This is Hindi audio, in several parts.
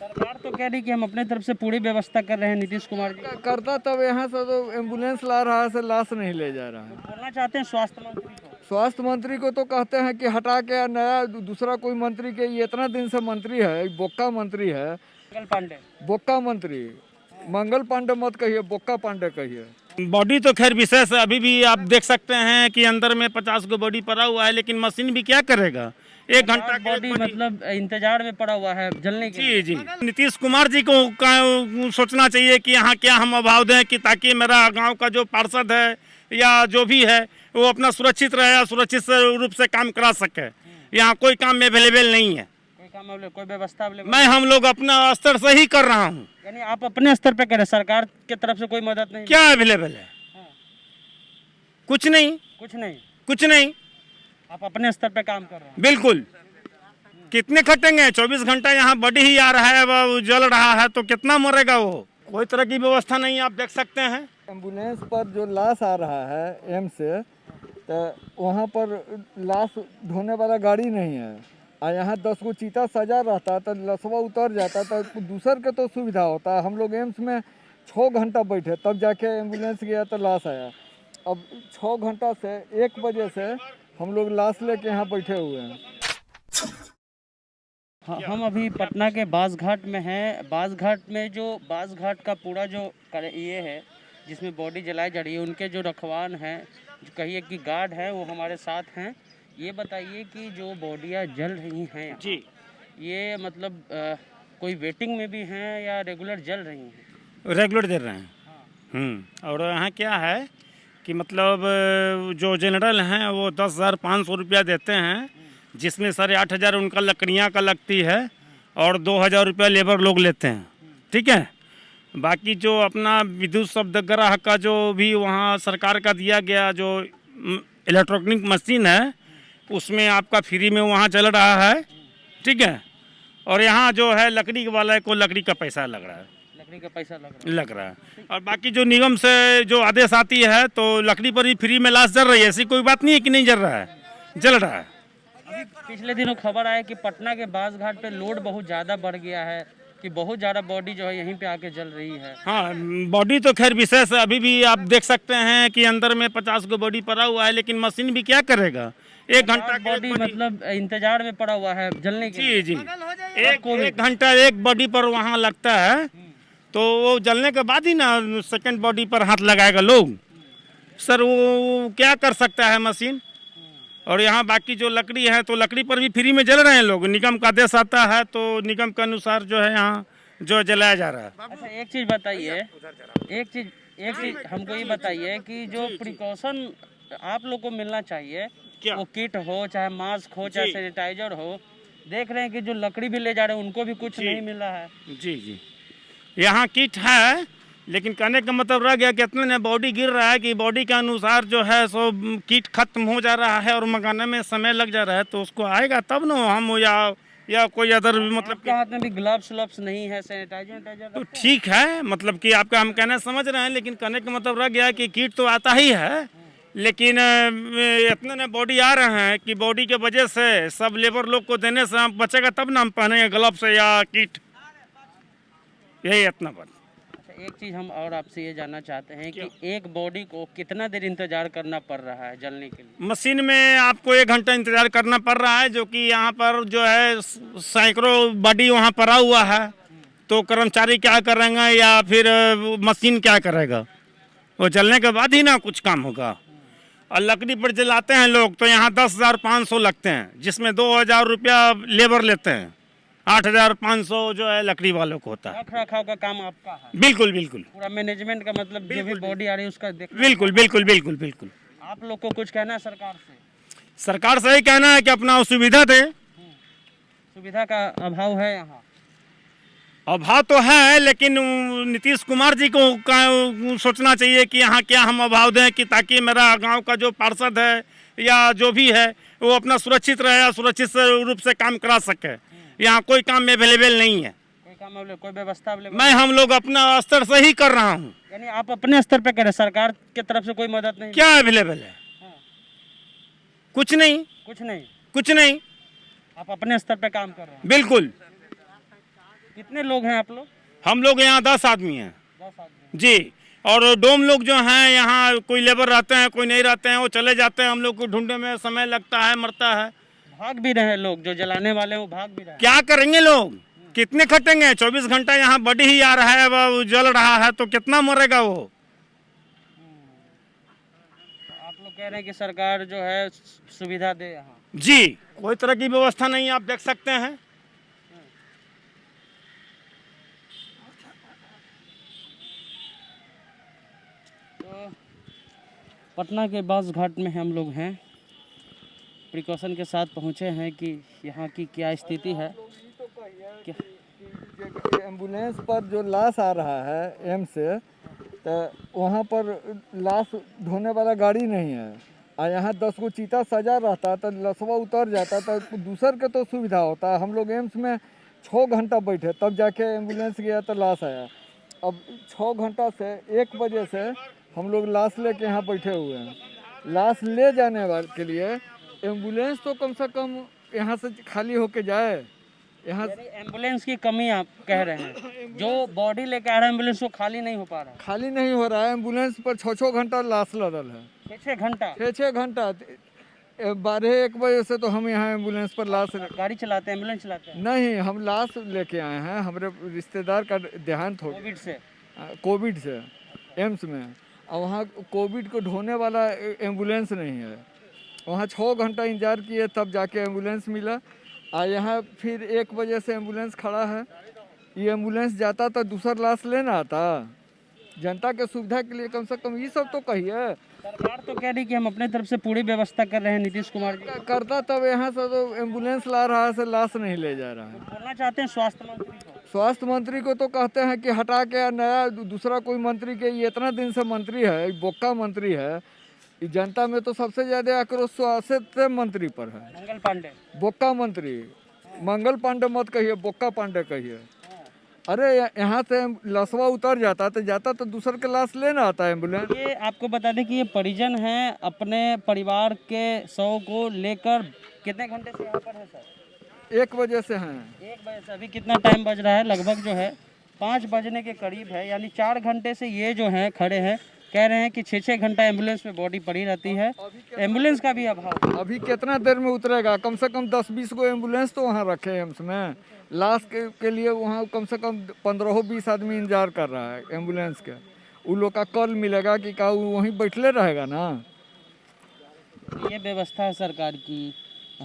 सरकार तो कह रही कि हम अपने तरफ से पूरी व्यवस्था कर रहे हैं, नीतीश कुमार जी। करता तब यहाँ से तो एम्बुलेंस ला रहा है, से लाश नहीं ले जा रहा है। बोलना चाहते हैं स्वास्थ्य मंत्री को। स्वास्थ्य मंत्री को तो कहते हैं कि हटा के नया दूसरा कोई मंत्री के, ये इतना दिन से मंत्री है, बोक्का मंत्री है, मंगल पांडे। बोक्का मंत्री। मंगल पांडे मत कहिए, बोक्का पांडे कहिए। बॉडी तो खैर विशेष है, अभी भी आप देख सकते हैं कि अंदर में 50 को बॉडी पड़ा हुआ है, लेकिन मशीन भी क्या करेगा, 1 घंटा बॉडी मतलब इंतजार में पड़ा हुआ है जलने के लिए। जी जी। नीतीश कुमार जी को सोचना चाहिए कि यहाँ क्या हम अभाव दें कि ताकि मेरा गांव का जो पार्षद है या जो भी है वो अपना सुरक्षित रहे, सुरक्षित रूप से काम करा सके। यहाँ कोई काम अवेलेबल नहीं है, कोई काम कोई व्यवस्था अवेलेबल। मैं हम लोग अपना स्तर से ही कर रहा हूँ। यानी आप अपने स्तर पे करें, सरकार की तरफ से कोई मदद नहीं? क्या अवेलेबल है? कुछ नहीं, कुछ नहीं। कुछ नहीं। आप अपने स्तर पे काम कर रहे हैं? बिल्कुल। कितने खटेंगे? 24 घंटा यहाँ बॉडी ही आ रहा है, वो जल रहा है, तो कितना मरेगा वो? कोई तरह की व्यवस्था नहीं, आप देख सकते हैं। एम्बुलेंस पर जो लाश आ रहा है एम्स से, तो वहाँ पर लाश ढोने वाला गाड़ी नहीं है, और यहाँ 10 को चीता सजा रहता तो लसवा उतर जाता, तो दूसर के तो सुविधा होता। हम लोग एम्स में 6 घंटा बैठे तब जाके एम्बुलेंस गया तो लाश आया। अब 6 घंटा से 1 बजे से हम लोग लाश लेके यहाँ बैठे हुए हैं। हम अभी पटना के बासघाट में हैं। बासघाट में जो बासघाट का पूरा जो ये है जिसमें बॉडी जलाई जा रही है, उनके जो रखवान हैं, जो कहिए कि गार्ड हैं, वो हमारे साथ हैं। ये बताइए कि जो बॉडियाँ जल रही हैं जी, ये मतलब कोई वेटिंग में भी हैं या रेगुलर जल रही हैं? रेगुलर दे रहे हैं। और यहाँ क्या है कि मतलब जो जनरल हैं वो 10,500 रुपया देते हैं, जिसमें 8,500 उनका लकड़ियाँ का लगती है और 2,000 रुपया लेबर लोग लेते हैं। ठीक है। बाकी जो अपना विद्युत शब्दग्राह का जो भी वहाँ सरकार का दिया गया जो इलेक्ट्रॉनिक मशीन है, उसमें आपका फ्री में वहाँ चल रहा है। ठीक है। और यहाँ जो है लकड़ी वाले को लकड़ी का पैसा लग रहा है, लकड़ी का पैसा लग रहा है। और बाकी जो निगम से जो आदेश आती है तो लकड़ी पर ही फ्री में लाश जल रही है। ऐसी कोई बात नहीं है कि नहीं जल रहा है, जल रहा है। अभी पिछले दिनों खबर आया कि पटना के बासघाट पे लोड बहुत ज़्यादा बढ़ गया है, कि बहुत ज़्यादा बॉडी जो है यहीं पे आके जल रही है। हाँ, बॉडी तो खैर विशेष है, अभी भी आप देख सकते हैं कि अंदर में 50 को बॉडी पड़ा हुआ है, लेकिन मशीन भी क्या करेगा, 1 घंटा बॉडी मतलब इंतजार में पड़ा हुआ है जलने के जी जी। एक घंटा एक बॉडी पर वहाँ लगता है, तो वो जलने के बाद ही ना सेकंड बॉडी पर हाथ लगाएगा लोग। सर वो क्या कर सकता है मशीन। और यहाँ बाकी जो लकड़ी है तो लकड़ी पर भी फ्री में जल रहे हैं लोग। निगम का आदेश आता है तो निगम के अनुसार जो है यहाँ जो जलाया जा रहा है। अच्छा, एक चीज़ बताइए, एक चीज़ हमको ये बताइए कि जो प्रिकॉशन आप लोग को मिलना चाहिए, वो किट हो, चाहे मास्क हो, चाहे सैनिटाइजर हो, देख रहे हैं कि जो लकड़ी भी ले जा रहे हैं उनको भी कुछ नहीं मिल रहा है। जी जी, यहाँ किट है, लेकिन कहने का मतलब रह गया कि इतने ने बॉडी गिर रहा है कि बॉडी के अनुसार जो है सो किट खत्म हो जा रहा है और मंगाने में समय लग जा रहा है, तो उसको आएगा तब ना हम या कोई अदर मतलब आपके हाथ में भी ग्लव्स नहीं है, सैनिटाइजर तो ठीक है, मतलब कि आपका हम कहना समझ रहे हैं, लेकिन कहने का मतलब रह गया कि किट तो आता ही है, लेकिन इतने ने बॉडी आ रहे हैं कि बॉडी के वजह से सब लेबर लोग को देने से हम बचेगा तब ना हम पहनेंगे ग्लव्स या किट, यही इतना बात। एक चीज़ हम और आपसे ये जानना चाहते हैं कि एक बॉडी को कितना देर इंतजार करना पड़ रहा है जलने के लिए? मशीन में आपको 1 घंटा इंतजार करना पड़ रहा है, जो कि यहाँ पर जो है सैकड़ों बॉडी वहाँ पड़ा हुआ है, तो कर्मचारी क्या करेंगे या फिर मशीन क्या करेगा, वो जलने के बाद ही ना कुछ काम होगा। और लकड़ी पर जलाते हैं लोग तो यहाँ 10,500 लगते हैं, जिसमें 2,000 रुपया लेबर लेते हैं, 8,500 जो है लकड़ी वालों को होता है। रख रखाव का काम आपका है? बिल्कुल बिल्कुल। पूरा मैनेजमेंट का मतलब जो भी बॉडी आ रही है उसका बिल्कुल बिल्कुल बिल्कुल बिल्कुल। आप लोग को कुछ कहना है सरकार से? सरकार से ही कहना है कि अपना सुविधा दे। सुविधा का अभाव है यहाँ? अभाव तो है, लेकिन नीतीश कुमार जी को सोचना चाहिए कि यहाँ क्या हम अभाव दें कि ताकि मेरा गांव का जो पार्षद है या जो भी है वो अपना सुरक्षित रहे, सुरक्षित रूप से काम करा सके। यहाँ कोई काम अवेलेबल नहीं है, कोई काम कोई व्यवस्था अवेलेबल? मैं हम लोग अपना स्तर से ही कर रहा हूँ। यानी आप अपने स्तर पे करें, सरकार की तरफ से कोई मदद नहीं? क्या अवेलेबल है? कुछ नहीं, कुछ नहीं। कुछ नहीं। आप अपने स्तर पे काम कर रहे हैं? बिल्कुल। कितने लोग हैं आप लोग? हम लोग यहाँ 10 आदमी हैं 10 आदमी। जी। और डोम लोग जो हैं यहाँ, कोई लेबर रहते हैं, कोई नहीं रहते हैं, वो चले जाते हैं। हम लोग को ढूंढने में समय लगता है, मरता है। भाग भी रहे हैं लोग, जो जलाने वाले हैं वो भाग भी रहे हैं। क्या करेंगे लोग, कितने खटेंगे? 24 घंटा यहाँ बॉडी ही आ रहा है, वो जल रहा है, तो कितना मरेगा वो? आप लोग कह रहे हैं कि सरकार जो है सुविधा दे यहाँ। जी, कोई तरह की व्यवस्था नहीं, आप देख सकते हैं। तो पटना के बास घाट में हम लोग हैं, प्रिकॉशन के साथ पहुँचे हैं कि यहाँ की क्या स्थिति है। क्या एम्बुलेंस पर जो लाश आ रहा है एम्स से, तो वहाँ पर लाश ढोने वाला गाड़ी नहीं है। और यहाँ 10 गो चीता सजा रहता तो लसवा उतर जाता, तो दूसर के तो सुविधा होता है। हम लोग एम्स में 6 घंटा बैठे, तब जाके एम्बुलेंस गया तो लाश आया। अब 6 घंटा से 1 बजे से हम लोग लाश लेके यहाँ बैठे हुए हैं। लाश ले जाने वाले के लिए एम्बुलेंस तो कम से कम यहाँ से खाली होके जाए। यहाँ यानी एम्बुलेंस की कमी आप कह रहे हैं, जो बॉडी लेके आ रहा है एम्बुलेंस वो खाली नहीं हो पा रहा है। खाली नहीं हो रहा है। एम्बुलेंस पर 6 घंटा लाश लदल है। 6 घंटा 6 घंटा 12-1 बजे से तो हम यहाँ एम्बुलेंस पर लाश गाड़ी चलाते हैं, एम्बुलेंस चलाते हैं नहीं, हम लाश लेके आए हैं। हमारे रिश्तेदार का देहांत हो कोविड से एम्स में। और वहाँ कोविड को ढोने वाला एम्बुलेंस नहीं है। वहाँ 6 घंटा इंतजार किए, तब जाके एम्बुलेंस मिला। और यहाँ फिर 1 बजे से एम्बुलेंस खड़ा है। ये एम्बुलेंस जाता तो दूसरा लाश लेना आता। जनता के सुविधा के लिए कम से कम ये सब तो कहिए। सरकार तो कह रही कि हम अपने तरफ से पूरी व्यवस्था कर रहे हैं, नीतीश कुमार जी। करता तब यहाँ से तो एम्बुलेंस ला रहा है, से लाश नहीं ले जा रहा है। बोलना चाहते हैं स्वास्थ्य मंत्री को? स्वास्थ्य मंत्री को तो कहते हैं कि हटा के नया दूसरा कोई मंत्री के, ये इतना दिन से मंत्री है, बोक्का मंत्री है। इस जनता में तो सबसे ज्यादा आक्रोश स्वास्थ्य मंत्री पर है। मंगल पांडे बोक्का मंत्री, मंगल पांडे मत कहिए, बोक्का पांडे कहिए। अरे यहाँ से लसवा उतर जाता तो दूसर के लाश लेना आता है एम्बुलेंस। ये आपको बता दें कि ये परिजन हैं, अपने परिवार के 100 को लेकर कितने घंटे से यहाँ पर है सर? 1 बजे से हैं। 1 बजे से अभी कितना टाइम बज रहा है? लगभग जो है 5 बजने के करीब है। यानी 4 घंटे से ये जो हैं खड़े हैं, कह रहे हैं कि 6-6 घंटा एम्बुलेंस में बॉडी पड़ी रहती है। एम्बुलेंस का भी अभाव। अभी कितना देर में उतरेगा? कम से कम 10-20 गो एम्बुलेंस तो वहाँ रखे हैं एम्स में। लाश के लिए वहाँ कम से कम 15-20 आदमी इंतजार कर रहा है एम्बुलेंस के। उन लोग का कल मिलेगा कि का वहीं बैठले रहेगा ना। ये व्यवस्था है सरकार की।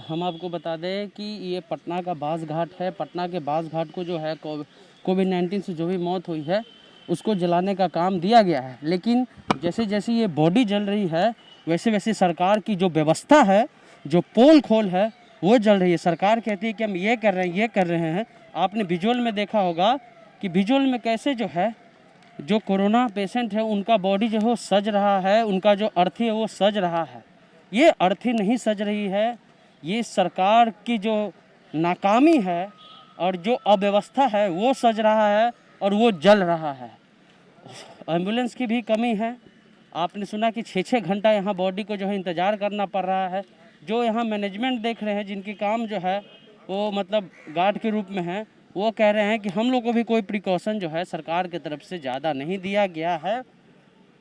हम आपको बता दें कि ये पटना का बास घाट है। पटना के बास घाट को जो है कोविड-19 से जो भी मौत हुई है उसको जलाने का काम दिया गया है। लेकिन जैसे जैसे ये बॉडी जल रही है वैसे वैसे सरकार की जो व्यवस्था है, जो पोल खोल है, वो जल रही है। सरकार कहती है कि हम ये कर रहे हैं, ये कर रहे हैं। आपने विजुअल में देखा होगा कि विजुअल में कैसे जो है जो कोरोना पेशेंट है उनका बॉडी जो है वो सज रहा है, उनका जो अर्थी है वो सज रहा है। ये अर्थी नहीं सज रही है, ये सरकार की जो नाकामी है और जो अव्यवस्था है वो सज रहा है और वो जल रहा है। एम्बुलेंस की भी कमी है। आपने सुना कि 6-6 घंटा यहाँ बॉडी को जो है इंतज़ार करना पड़ रहा है। जो यहाँ मैनेजमेंट देख रहे हैं, जिनकी काम जो है वो मतलब गार्ड के रूप में है, वो कह रहे हैं कि हम लोग को भी कोई प्रिकॉशन जो है सरकार की तरफ से ज़्यादा नहीं दिया गया है।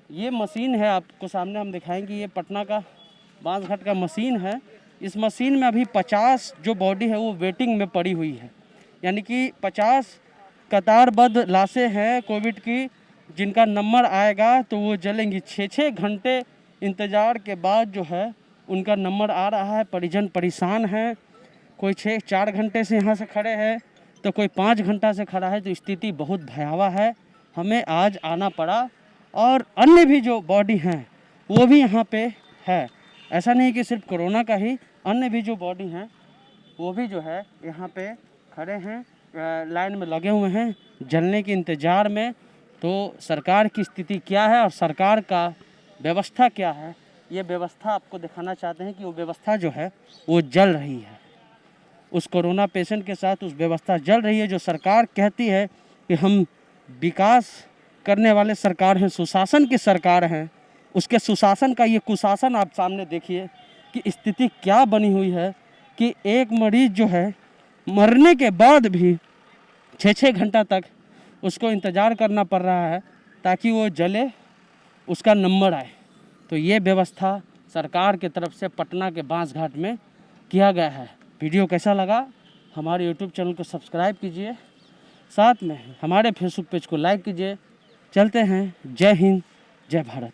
ये मशीन है, आपको सामने हम दिखाएंगे, ये पटना का बांस घाट का मशीन है। इस मशीन में अभी 50 जो बॉडी है वो वेटिंग में पड़ी हुई है। यानी कि 50 कतारबद्ध लाशें हैं कोविड की, जिनका नंबर आएगा तो वो जलेंगी। 6-6 घंटे इंतज़ार के बाद जो है उनका नंबर आ रहा है। परिजन परेशान हैं, कोई 4 घंटे से यहाँ से खड़े हैं तो कोई 5 घंटा से खड़ा है। तो स्थिति बहुत भयावह है। हमें आज आना पड़ा और अन्य भी जो बॉडी हैं वो भी यहाँ पे है। ऐसा नहीं कि सिर्फ कोरोना का ही, अन्य भी जो बॉडी हैं वो भी जो है यहाँ पे खड़े हैं, लाइन में लगे हुए हैं जलने के इंतज़ार में। तो सरकार की स्थिति क्या है और सरकार का व्यवस्था क्या है, ये व्यवस्था आपको दिखाना चाहते हैं कि वो व्यवस्था जो है वो जल रही है। उस कोरोना पेशेंट के साथ उस व्यवस्था जल रही है। जो सरकार कहती है कि हम विकास करने वाले सरकार हैं, सुशासन की सरकार हैं, उसके सुशासन का ये कुशासन आप सामने देखिए कि स्थिति क्या बनी हुई है कि एक मरीज जो है मरने के बाद भी 6-6 घंटा तक उसको इंतज़ार करना पड़ रहा है ताकि वो जले, उसका नंबर आए। तो ये व्यवस्था सरकार की तरफ से पटना के बांस घाट में किया गया है। वीडियो कैसा लगा हमारे यूट्यूब चैनल को सब्सक्राइब कीजिए, साथ में हमारे फेसबुक पेज को लाइक कीजिए। चलते हैं। जय हिंद, जय भारत।